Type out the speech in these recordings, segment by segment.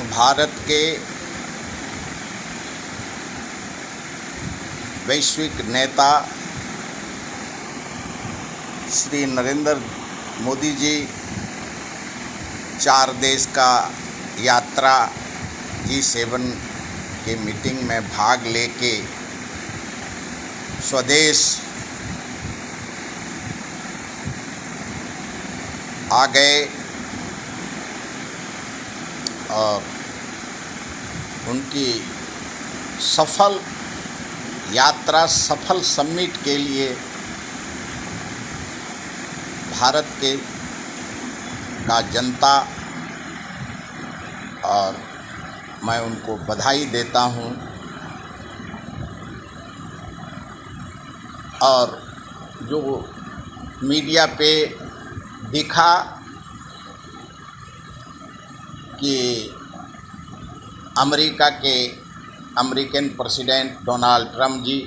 भारत के वैश्विक नेता श्री नरेंद्र मोदी जी 4 देश का यात्रा G7 के मीटिंग में भाग लेके स्वदेश आ गए और उनकी सफल यात्रा, सफल समिट के लिए भारत के जनता और मैं उनको बधाई देता हूं। और जो मीडिया पे दिखा कि अमेरिकन प्रेसिडेंट डोनाल्ड ट्रंप जी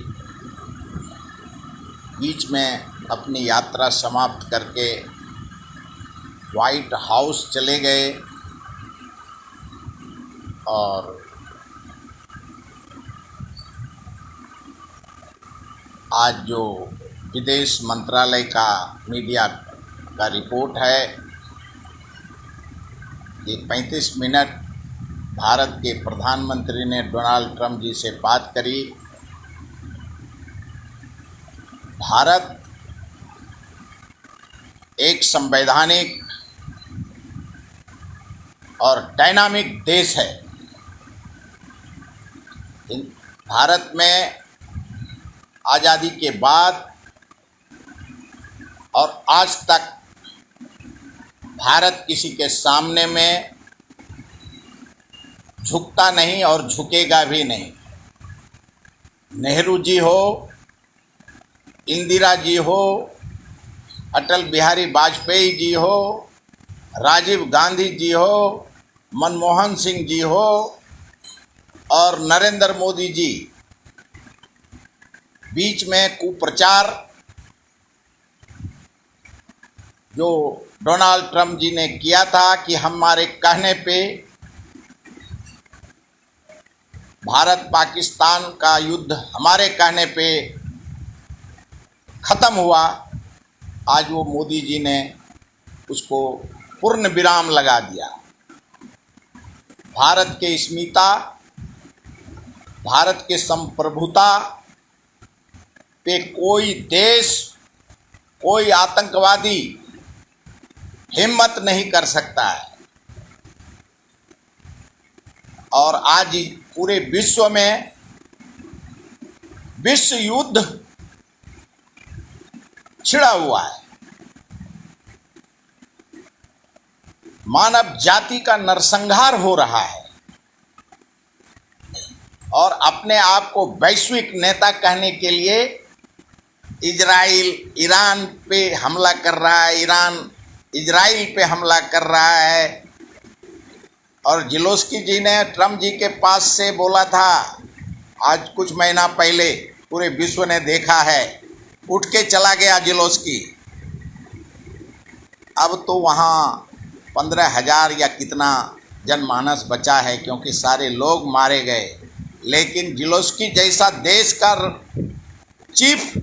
बीच में अपनी यात्रा समाप्त करके व्हाइट हाउस चले गए और आज जो विदेश मंत्रालय का मीडिया का रिपोर्ट है कि 35 मिनट भारत के प्रधानमंत्री ने डोनाल्ड ट्रंप जी से बात करी। भारत एक संवैधानिक और डायनामिक देश है। भारत में आज़ादी के बाद और आज तक भारत किसी के सामने में झुकता नहीं और झुकेगा भी नहीं। नेहरू जी हो, इंदिरा जी हो, अटल बिहारी वाजपेयी जी हो, राजीव गांधी जी हो, मनमोहन सिंह जी हो और नरेंद्र मोदी जी, बीच में कुप्रचार जो डोनाल्ड ट्रंप जी ने किया था कि हमारे कहने पे भारत पाकिस्तान का युद्ध हमारे कहने पे ख़त्म हुआ, आज वो मोदी जी ने उसको पूर्ण विराम लगा दिया। भारत के अस्मिता, भारत के संप्रभुता पे कोई देश, कोई आतंकवादी हिम्मत नहीं कर सकता है। और आज पूरे विश्व में विश्व युद्ध छिड़ा हुआ है। मानव जाति का नरसंहार हो रहा है और अपने आप को वैश्विक नेता कहने के लिए इजराइल ईरान पे हमला कर रहा है, ईरान इजराइल पे हमला कर रहा है। और ज़ेलेंस्की जी ने ट्रंप जी के पास से बोला था, आज कुछ महीना पहले पूरे विश्व ने देखा है, उठ के चला गया ज़ेलेंस्की। अब तो वहाँ 15,000 या कितना जनमानस बचा है क्योंकि सारे लोग मारे गए। लेकिन ज़ेलेंस्की जैसा देश का चीफ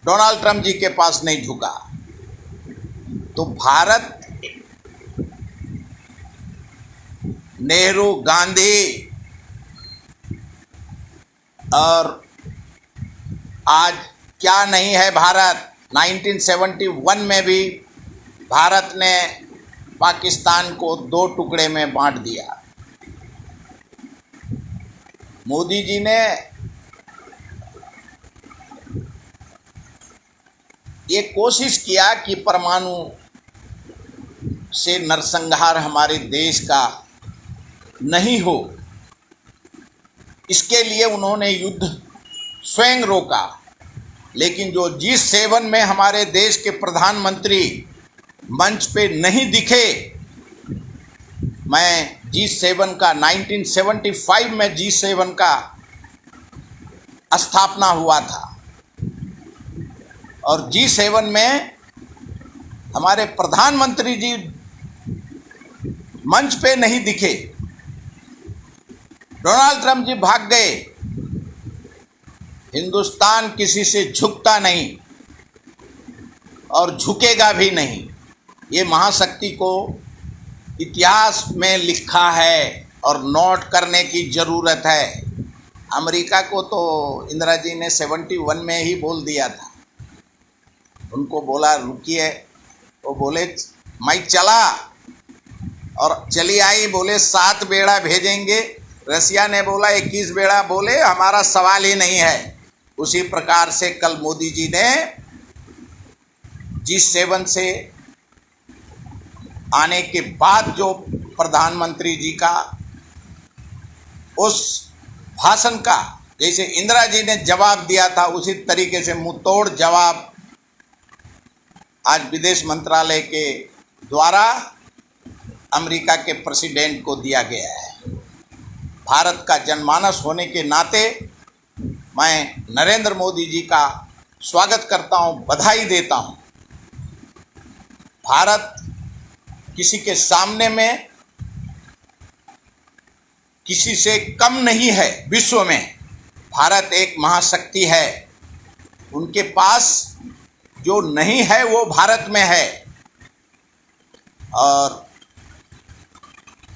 डोनाल्ड ट्रंप जी के पास नहीं झुका। तो भारत नेहरू, गांधी और आज क्या नहीं है भारत। 1971 में भी भारत ने पाकिस्तान को 2 टुकड़े में बांट दिया। मोदी जी ने ये कोशिश किया कि परमाणु से नरसंहार हमारे देश का नहीं हो, इसके लिए उन्होंने युद्ध स्वयं रोका। लेकिन जो G7 में हमारे देश के प्रधानमंत्री मंच पे नहीं दिखे, मैं G7 का 1975 में G7 का स्थापना हुआ था और G7 में हमारे प्रधानमंत्री जी मंच पे नहीं दिखे, डोनाल्ड ट्रंप जी भाग गए। हिंदुस्तान किसी से झुकता नहीं और झुकेगा भी नहीं। ये महाशक्ति को इतिहास में लिखा है और नोट करने की ज़रूरत है। अमेरिका को तो इंदिरा जी ने 71 में ही बोल दिया था। उनको बोला रुकिए, वो बोले मैं चला और चली आई, बोले 7 बेड़ा भेजेंगे। रसिया ने बोला 21 बेड़ा, बोले हमारा सवाल ही नहीं है। उसी प्रकार से कल मोदी जी ने G7 से आने के बाद जो प्रधानमंत्री जी का उस भाषण का जैसे इंदिरा जी ने जवाब दिया था उसी तरीके से मुंहतोड़ जवाब आज विदेश मंत्रालय के द्वारा अमेरिका के प्रेसिडेंट को दिया गया है। भारत का जनमानस होने के नाते मैं नरेंद्र मोदी जी का स्वागत करता हूं, बधाई देता हूं। भारत किसी के सामने में किसी से कम नहीं है। विश्व में भारत एक महाशक्ति है। उनके पास जो नहीं है वो भारत में है। और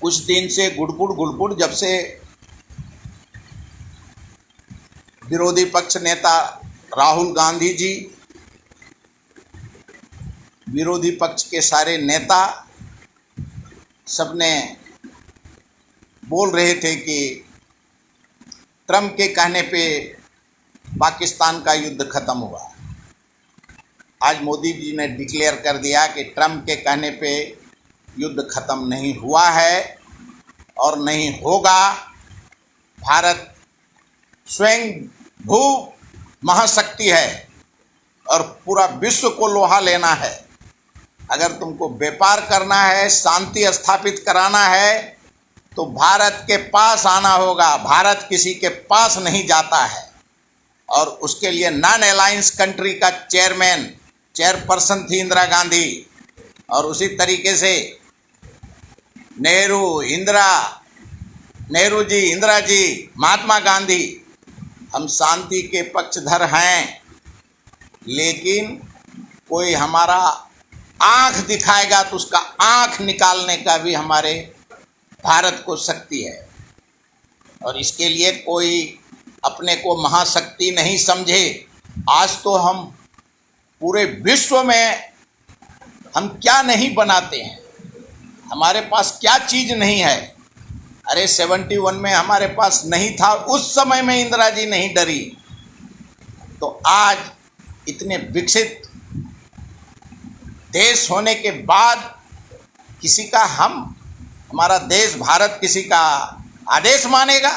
कुछ दिन से गुड़गुड़ जब से विरोधी पक्ष नेता राहुल गांधी जी, विरोधी पक्ष के सारे नेता सबने बोल रहे थे कि ट्रंप के कहने पे पाकिस्तान का युद्ध खत्म हुआ। आज मोदी जी ने डिक्लेयर कर दिया कि ट्रंप के कहने पे युद्ध खत्म नहीं हुआ है और नहीं होगा। भारत स्वयं भू महाशक्ति है और पूरा विश्व को लोहा लेना है। अगर तुमको व्यापार करना है, शांति स्थापित कराना है तो भारत के पास आना होगा। भारत किसी के पास नहीं जाता है। और उसके लिए नॉन अलायंस कंट्री का चेयरपर्सन थी इंदिरा गांधी। और उसी तरीके से नेहरू जी, इंदिरा जी, महात्मा गांधी, हम शांति के पक्षधर हैं। लेकिन कोई हमारा आँख दिखाएगा तो उसका आँख निकालने का भी हमारे भारत को शक्ति है। और इसके लिए कोई अपने को महाशक्ति नहीं समझे। आज तो हम पूरे विश्व में हम क्या नहीं बनाते हैं, हमारे पास क्या चीज़ नहीं है। अरे 71 में हमारे पास नहीं था, उस समय में इंदिरा जी नहीं डरी। तो आज इतने विकसित देश होने के बाद किसी का हमारा देश भारत किसी का आदेश मानेगा?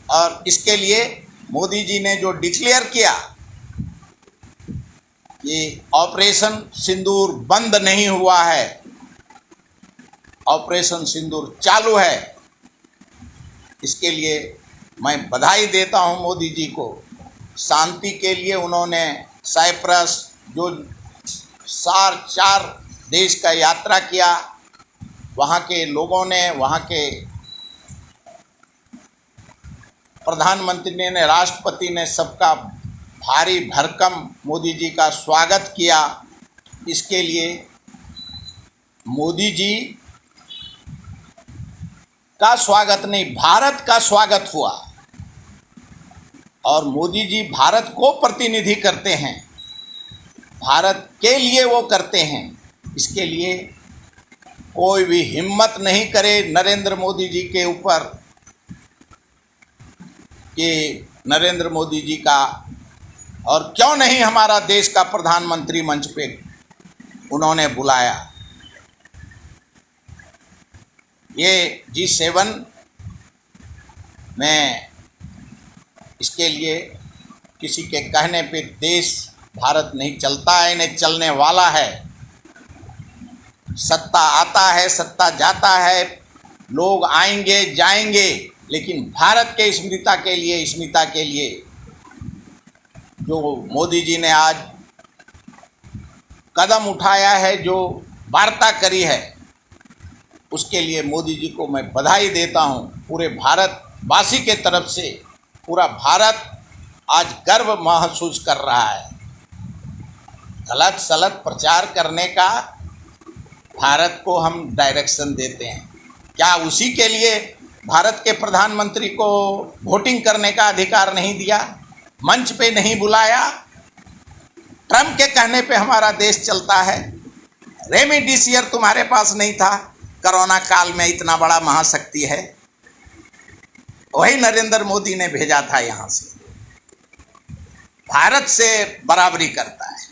और इसके लिए मोदी जी ने जो डिक्लेयर किया कि ऑपरेशन सिंदूर बंद नहीं हुआ है, ऑपरेशन सिंदूर चालू है, इसके लिए मैं बधाई देता हूं मोदी जी को। शांति के लिए उन्होंने साइप्रस जो 4 देश का यात्रा किया, वहाँ के लोगों ने, वहाँ के प्रधानमंत्री ने, राष्ट्रपति ने सबका भारी भरकम मोदी जी का स्वागत किया। इसके लिए मोदी जी का स्वागत नहीं, भारत का स्वागत हुआ। और मोदी जी भारत को प्रतिनिधि करते हैं, भारत के लिए वो करते हैं। इसके लिए कोई भी हिम्मत नहीं करे नरेंद्र मोदी जी के ऊपर कि नरेंद्र मोदी जी का, और क्यों नहीं हमारा देश का प्रधानमंत्री मंच पे उन्होंने बुलाया। ये G7 में इसके लिए किसी के कहने पे देश भारत नहीं चलता है, नहीं चलने वाला है। सत्ता आता है, सत्ता जाता है, लोग आएंगे जाएंगे, लेकिन भारत के स्मिता के लिए जो मोदी जी ने आज कदम उठाया है, जो वार्ता करी है, उसके लिए मोदी जी को मैं बधाई देता हूं। पूरे भारत वासी के तरफ से पूरा भारत आज गर्व महसूस कर रहा है। गलत सलत प्रचार करने का भारत को हम डायरेक्शन देते हैं। क्या उसी के लिए भारत के प्रधानमंत्री को वोटिंग करने का अधिकार नहीं दिया, मंच पे नहीं बुलाया? ट्रम्प के कहने पे हमारा देश चलता है। रेमडेसिविर तुम्हारे पास नहीं था, कोरोना काल में इतना बड़ा महाशक्ति है, वही नरेंद्र मोदी ने भेजा था यहाँ से। भारत से बराबरी करता है।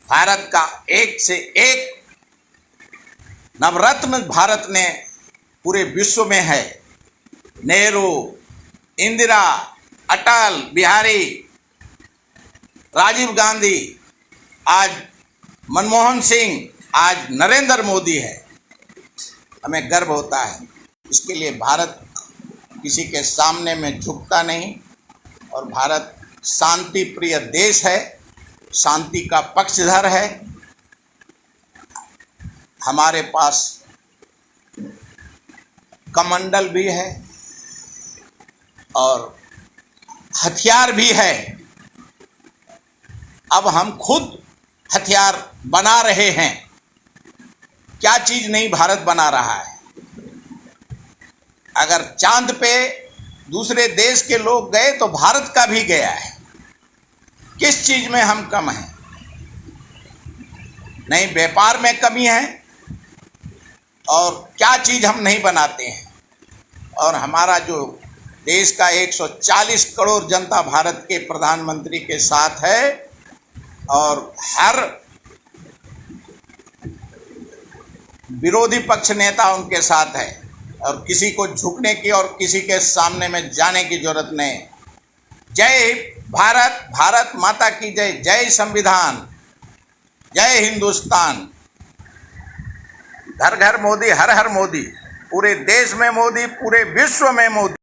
भारत का एक से एक नवरत्न भारत ने पूरे विश्व में है। नेहरू, इंदिरा, अटल बिहारी, राजीव गांधी, आज मनमोहन सिंह, आज नरेंद्र मोदी है। हमें गर्व होता है। इसके लिए भारत किसी के सामने में झुकता नहीं और भारत शांति प्रिय देश है, शांति का पक्षधर है। हमारे पास कमंडल भी है और हथियार भी है। अब हम खुद हथियार बना रहे हैं। क्या चीज नहीं भारत बना रहा है। अगर चांद पे दूसरे देश के लोग गए तो भारत का भी गया है। किस चीज में हम कम हैं? नहीं, व्यापार में कमी है। और क्या चीज हम नहीं बनाते हैं। और हमारा जो देश का 140 करोड़ जनता भारत के प्रधानमंत्री के साथ है और हर विरोधी पक्ष नेता उनके साथ है और किसी को झुकने की और किसी के सामने में जाने की जरूरत नहीं। जय भारत, भारत माता की जय, जय संविधान, जय हिंदुस्तान। घर घर मोदी, हर हर मोदी, पूरे देश में मोदी, पूरे विश्व में मोदी।